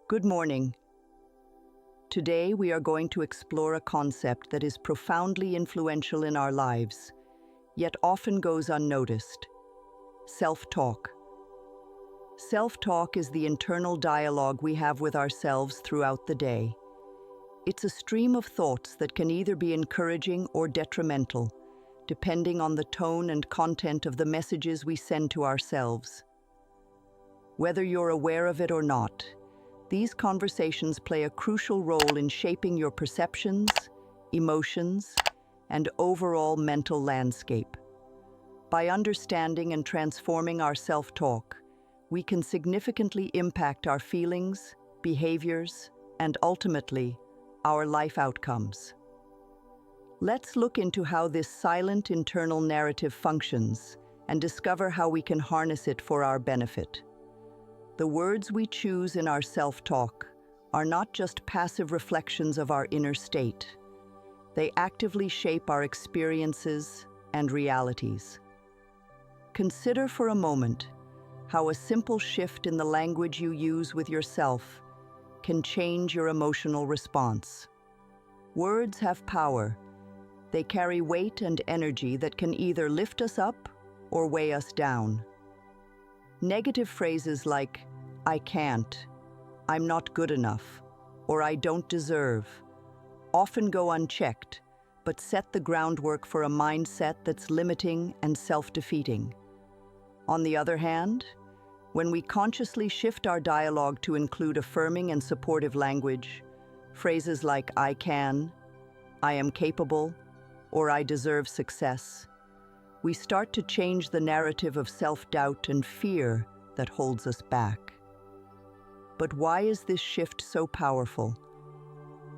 Good morning. Today we are going to explore a concept that is profoundly influential in our lives, yet often goes unnoticed: self-talk. Self-talk is the internal dialogue we have with ourselves throughout the day. It's a stream of thoughts that can either be encouraging or detrimental, depending on the tone and content of the messages we send to ourselves. Whether you're aware of it or not, these conversations play a crucial role in shaping your perceptions, emotions, and overall mental landscape. By understanding and transforming our self-talk, we can significantly impact our feelings, behaviors, and ultimately, our life outcomes. Let's look into how this silent internal narrative functions and discover how we can harness it for our benefit. The words we choose in our self-talk are not just passive reflections of our inner state. They actively shape our experiences and realities. Consider for a moment how a simple shift in the language you use with yourself can change your emotional response. Words have power. They carry weight and energy that can either lift us up or weigh us down. Negative phrases like, "I can't," "I'm not good enough," or "I don't deserve," often go unchecked, but set the groundwork for a mindset that's limiting and self-defeating. On the other hand, when we consciously shift our dialogue to include affirming and supportive language, phrases like "I can," "I am capable," or "I deserve success," we start to change the narrative of self-doubt and fear that holds us back. But why is this shift so powerful?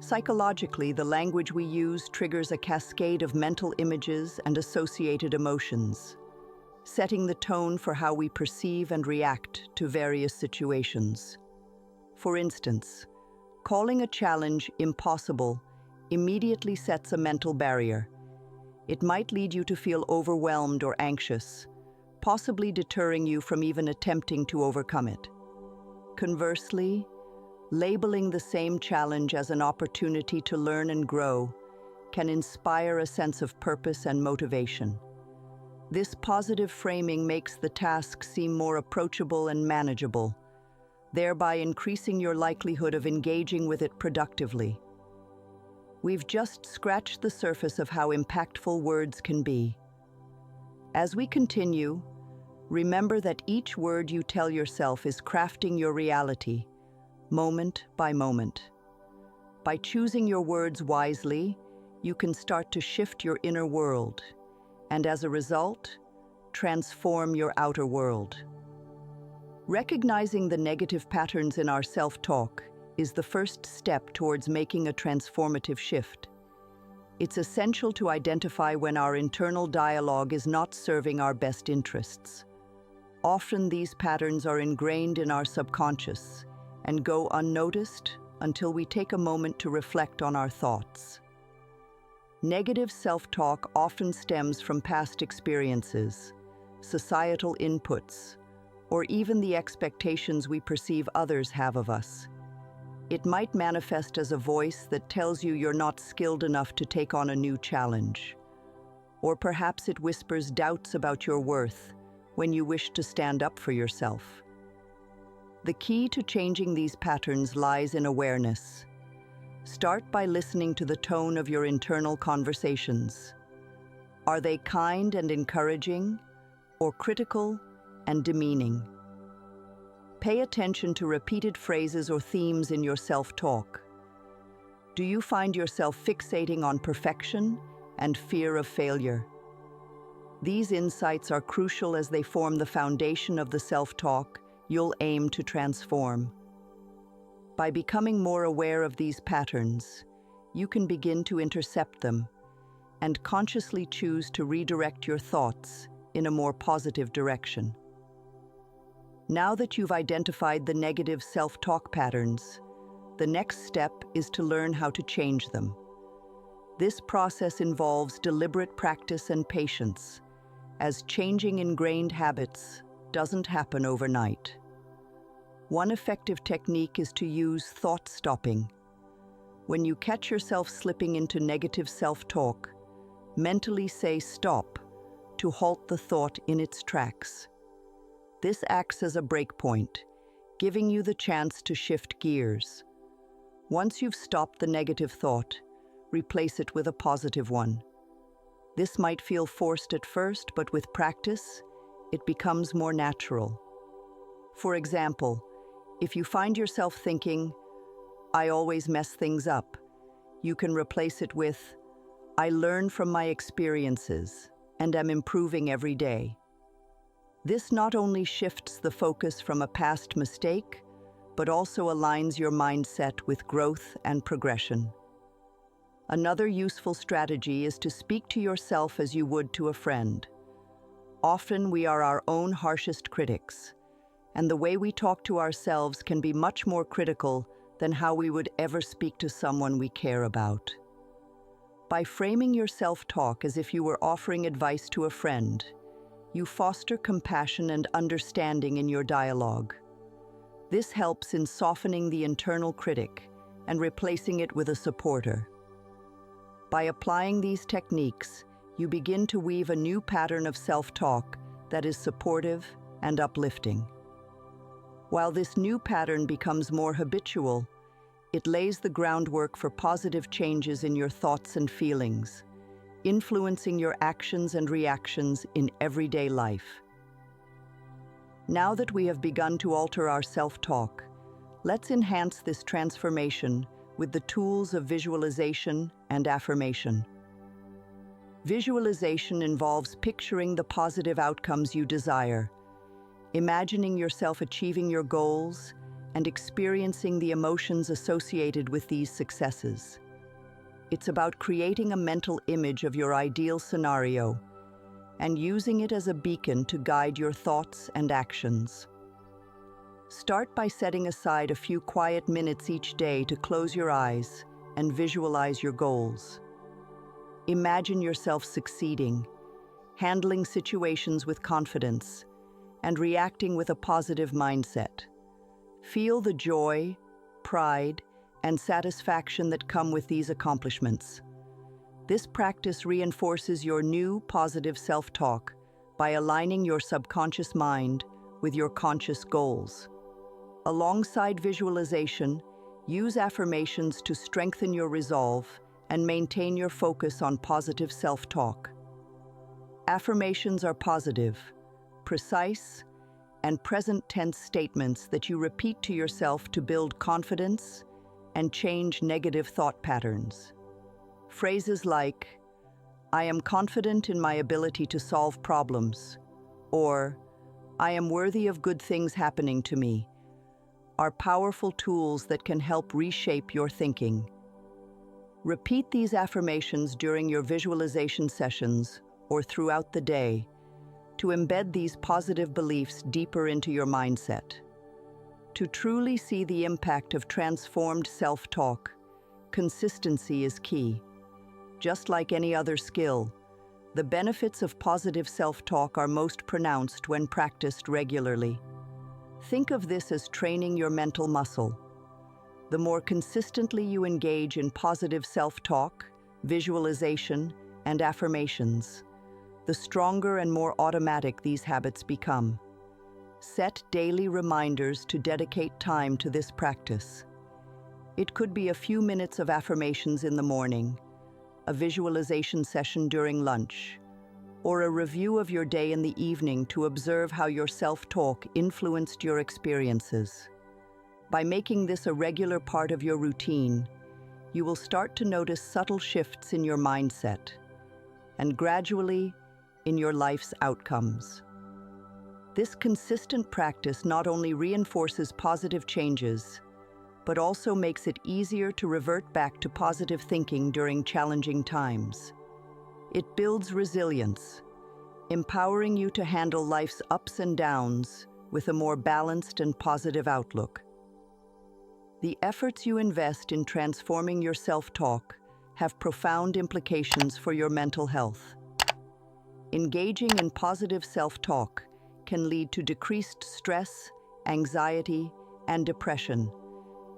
Psychologically, the language we use triggers a cascade of mental images and associated emotions, setting the tone for how we perceive and react to various situations. For instance, calling a challenge impossible immediately sets a mental barrier. It might lead you to feel overwhelmed or anxious, possibly deterring you from even attempting to overcome it. Conversely, labeling the same challenge as an opportunity to learn and grow can inspire a sense of purpose and motivation. This positive framing makes the task seem more approachable and manageable, thereby increasing your likelihood of engaging with it productively. We've just scratched the surface of how impactful words can be. As we continue, remember that each word you tell yourself is crafting your reality, moment by moment. By choosing your words wisely, you can start to shift your inner world, and as a result, transform your outer world. Recognizing the negative patterns in our self-talk is the first step towards making a transformative shift. It's essential to identify when our internal dialogue is not serving our best interests. Often these patterns are ingrained in our subconscious and go unnoticed until we take a moment to reflect on our thoughts. Negative self-talk often stems from past experiences, societal inputs, or even the expectations we perceive others have of us. It might manifest as a voice that tells you you're not skilled enough to take on a new challenge. Or perhaps it whispers doubts about your worth when you wish to stand up for yourself. The key to changing these patterns lies in awareness. Start by listening to the tone of your internal conversations. Are they kind and encouraging, or critical and demeaning? Pay attention to repeated phrases or themes in your self-talk. Do you find yourself fixating on perfection and fear of failure? These insights are crucial as they form the foundation of the self-talk you'll aim to transform. By becoming more aware of these patterns, you can begin to intercept them and consciously choose to redirect your thoughts in a more positive direction. Now that you've identified the negative self-talk patterns, the next step is to learn how to change them. This process involves deliberate practice and patience, as changing ingrained habits doesn't happen overnight. One effective technique is to use thought stopping. When you catch yourself slipping into negative self-talk, mentally say stop to halt the thought in its tracks. This acts as a break point, giving you the chance to shift gears. Once you've stopped the negative thought, replace it with a positive one. This might feel forced at first, but with practice, it becomes more natural. For example, if you find yourself thinking, "I always mess things up," you can replace it with, "I learn from my experiences and am improving every day." This not only shifts the focus from a past mistake, but also aligns your mindset with growth and progression. Another useful strategy is to speak to yourself as you would to a friend. Often we are our own harshest critics, and the way we talk to ourselves can be much more critical than how we would ever speak to someone we care about. By framing your self-talk as if you were offering advice to a friend, you foster compassion and understanding in your dialogue. This helps in softening the internal critic and replacing it with a supporter. By applying these techniques, you begin to weave a new pattern of self-talk that is supportive and uplifting. While this new pattern becomes more habitual, it lays the groundwork for positive changes in your thoughts and feelings, influencing your actions and reactions in everyday life. Now that we have begun to alter our self-talk, let's enhance this transformation with the tools of visualization and affirmation. Visualization involves picturing the positive outcomes you desire, imagining yourself achieving your goals, and experiencing the emotions associated with these successes. It's about creating a mental image of your ideal scenario and using it as a beacon to guide your thoughts and actions. Start by setting aside a few quiet minutes each day to close your eyes and visualize your goals. Imagine yourself succeeding, handling situations with confidence, and reacting with a positive mindset. Feel the joy, pride, and satisfaction that come with these accomplishments. This practice reinforces your new positive self-talk by aligning your subconscious mind with your conscious goals. Alongside visualization, use affirmations to strengthen your resolve and maintain your focus on positive self-talk. Affirmations are positive, precise, and present tense statements that you repeat to yourself to build confidence and change negative thought patterns. Phrases like, "I am confident in my ability to solve problems," or "I am worthy of good things happening to me," are powerful tools that can help reshape your thinking. Repeat these affirmations during your visualization sessions or throughout the day to embed these positive beliefs deeper into your mindset. To truly see the impact of transformed self-talk, consistency is key. Just like any other skill, the benefits of positive self-talk are most pronounced when practiced regularly. Think of this as training your mental muscle. The more consistently you engage in positive self-talk, visualization, and affirmations, the stronger and more automatic these habits become. Set daily reminders to dedicate time to this practice. It could be a few minutes of affirmations in the morning, a visualization session during lunch, or a review of your day in the evening to observe how your self-talk influenced your experiences. By making this a regular part of your routine, you will start to notice subtle shifts in your mindset and gradually in your life's outcomes. This consistent practice not only reinforces positive changes, but also makes it easier to revert back to positive thinking during challenging times. It builds resilience, empowering you to handle life's ups and downs with a more balanced and positive outlook. The efforts you invest in transforming your self-talk have profound implications for your mental health. Engaging in positive self-talk can lead to decreased stress, anxiety, and depression,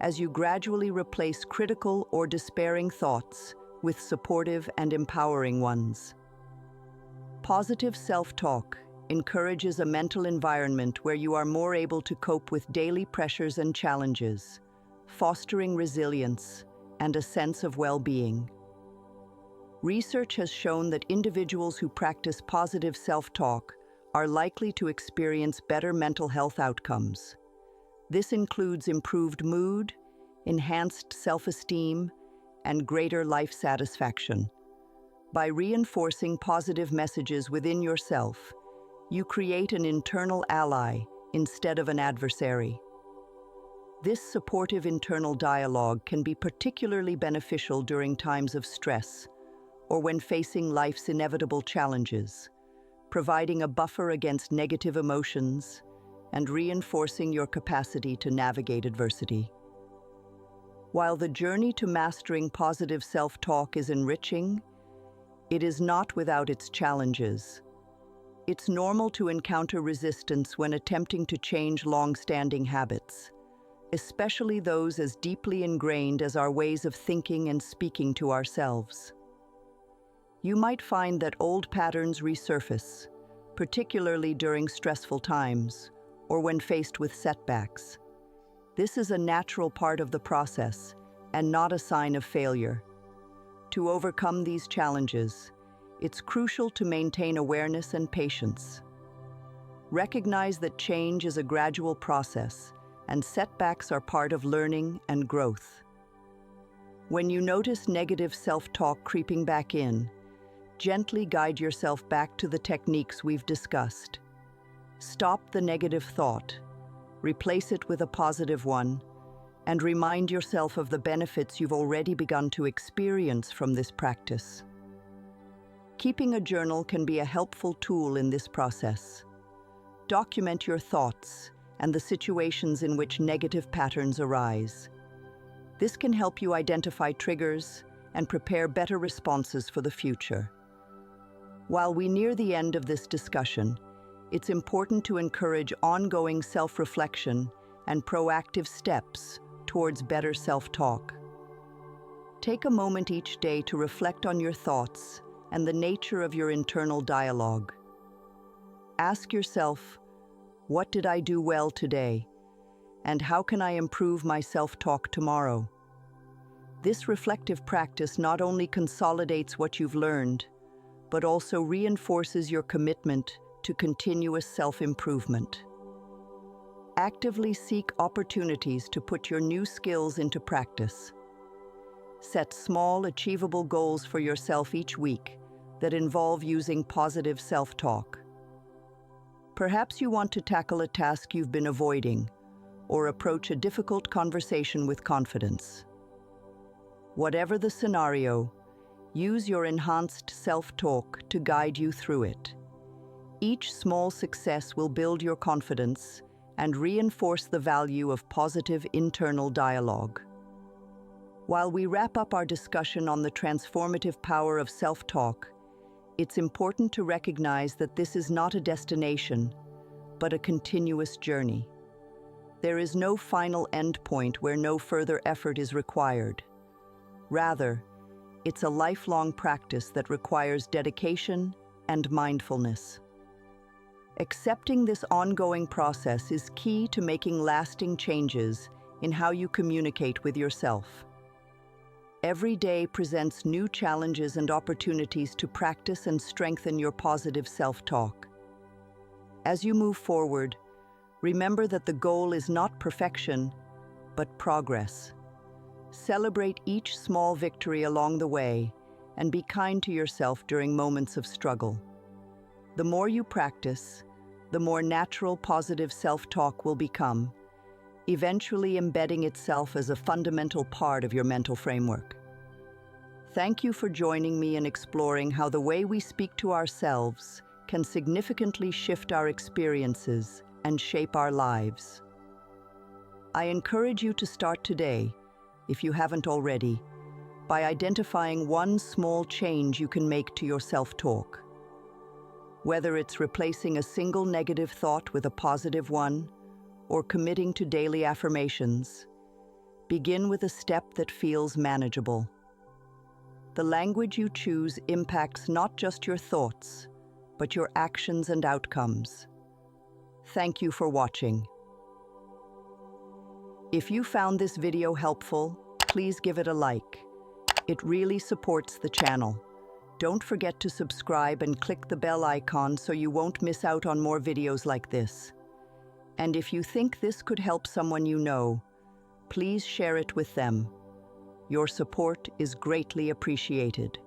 as you gradually replace critical or despairing thoughts with supportive and empowering ones. Positive self-talk encourages a mental environment where you are more able to cope with daily pressures and challenges, fostering resilience and a sense of well-being. Research has shown that individuals who practice positive self-talk are likely to experience better mental health outcomes. This includes improved mood, enhanced self-esteem, and greater life satisfaction. By reinforcing positive messages within yourself, you create an internal ally instead of an adversary. This supportive internal dialogue can be particularly beneficial during times of stress or when facing life's inevitable challenges, providing a buffer against negative emotions and reinforcing your capacity to navigate adversity. While the journey to mastering positive self-talk is enriching, it is not without its challenges. It's normal to encounter resistance when attempting to change long-standing habits, especially those as deeply ingrained as our ways of thinking and speaking to ourselves. You might find that old patterns resurface, particularly during stressful times or when faced with setbacks. This is a natural part of the process and not a sign of failure. To overcome these challenges, it's crucial to maintain awareness and patience. Recognize that change is a gradual process and setbacks are part of learning and growth. When you notice negative self-talk creeping back in, gently guide yourself back to the techniques we've discussed. Stop the negative thought, replace it with a positive one, and remind yourself of the benefits you've already begun to experience from this practice. Keeping a journal can be a helpful tool in this process. Document your thoughts and the situations in which negative patterns arise. This can help you identify triggers and prepare better responses for the future. While we near the end of this discussion, it's important to encourage ongoing self-reflection and proactive steps towards better self-talk. Take a moment each day to reflect on your thoughts and the nature of your internal dialogue. Ask yourself, what did I do well today? And how can I improve my self-talk tomorrow? This reflective practice not only consolidates what you've learned, but also reinforces your commitment to continuous self-improvement. Actively seek opportunities to put your new skills into practice. Set small, achievable goals for yourself each week that involve using positive self-talk. Perhaps you want to tackle a task you've been avoiding or approach a difficult conversation with confidence. Whatever the scenario, use your enhanced self-talk to guide you through it. Each small success will build your confidence and reinforce the value of positive internal dialogue. While we wrap up our discussion on the transformative power of self-talk, it's important to recognize that this is not a destination, but a continuous journey. There is no final endpoint where no further effort is required. Rather, it's a lifelong practice that requires dedication and mindfulness. Accepting this ongoing process is key to making lasting changes in how you communicate with yourself. Every day presents new challenges and opportunities to practice and strengthen your positive self-talk. As you move forward, remember that the goal is not perfection, but progress. Celebrate each small victory along the way and be kind to yourself during moments of struggle. The more you practice, the more natural positive self-talk will become, eventually embedding itself as a fundamental part of your mental framework. Thank you for joining me in exploring how the way we speak to ourselves can significantly shift our experiences and shape our lives. I encourage you to start today, if you haven't already, by identifying one small change you can make to your self-talk. Whether it's replacing a single negative thought with a positive one, or committing to daily affirmations, begin with a step that feels manageable. The language you choose impacts not just your thoughts, but your actions and outcomes. Thank you for watching. If you found this video helpful, please give it a like. It really supports the channel. Don't forget to subscribe and click the bell icon so you won't miss out on more videos like this. And if you think this could help someone you know, please share it with them. Your support is greatly appreciated.